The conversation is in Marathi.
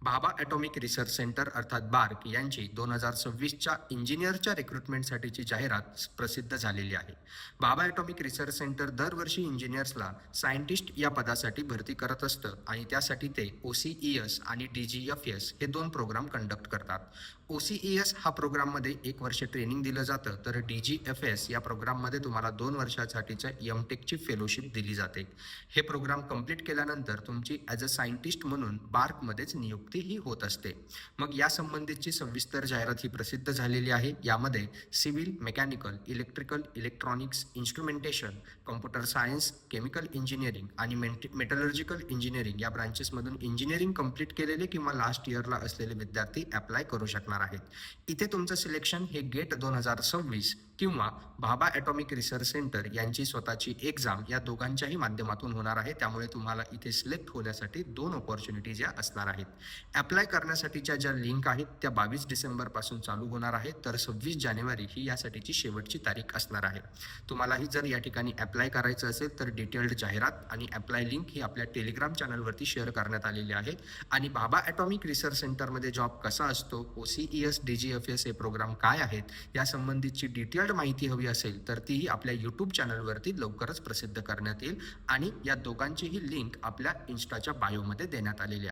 भाभा ॲटॉमिक रिसर्च सेंटर अर्थात बार्क यांची 2026च्या इंजिनिअरच्या रिक्रुटमेंटसाठीची जाहिरात प्रसिद्ध झालेली आहे. भाभा ॲटॉमिक रिसर्च सेंटर दरवर्षी इंजिनियर्सला सायंटिस्ट या पदासाठी भरती करत असतं आणि त्यासाठी ते OCES आणि DGFS हे 2 प्रोग्राम कंडक्ट करतात. OCES हा प्रोग्राममध्ये 1 वर्ष ट्रेनिंग दिलं जातं, तर DGFS या प्रोग्राममध्ये तुम्हाला 2 वर्षासाठीच्या एमटेकची फेलोशिप दिली जाते. हे प्रोग्राम कंप्लीट केल्यानंतर तुमची ॲज अ सायंटिस्ट म्हणून बार्कमध्येच नियुक्तीही होत असते. मग या संबंधीची सविस्तर जाहिरात ही प्रसिद्ध झालेली आहे. यामध्ये civil, mechanical, electrical, electronics, instrumentation, computer science, chemical engineering आणि मेटलर्जिकल इंजिनिअरिंग या ब्रांचेसमधून इंजिनिअरिंग कंप्लीट केलेले किंवा लास्ट इयरला असलेले विद्यार्थी अप्लाय करू शकणार आहेत. इथे तुमचं सिलेक्शन हे गेट 2026 किंवा भाभा ॲटॉमिक रिसर्च सेंटर यांची स्वतःची एक्झाम या दोघांच्याही माध्यमातून होणार आहे. त्यामुळे तुम्हाला इथे सिलेक्ट होण्यासाठी 2 ऑपॉर्च्युनिटीज या असणार आहेत. अप्लाय करण्यासाठीच्या ज्या लिंक आहेत त्या 22 डिसेंबरपासून चालू होणार आहेत, तर 26 जानेवारी ही यासाठीची शेवटची तारीख असणार आहे. तुम्हालाही जर या ठिकाणी अप्लाय करायचं असेल तर डिटेल्ड जाहिरात आणि अप्लाय लिंक ही आपल्या टेलिग्राम चॅनलवरती शेअर करण्यात आलेली आहे. आणि भाभा ॲटॉमिक रिसर्च सेंटरमध्ये जॉब कसा असतो, OCES DGFS हे प्रोग्राम काय आहेत, या संबंधीची डिटेल्ड माहिती हवी असेल तर तीही आपल्या यूट्यूब चॅनलवरती लवकरच प्रसिद्ध करण्यात येईल आणि या दोघांचीही लिंक आपल्या इन्स्टाच्या बायोमध्ये देण्यात आलेली आहे.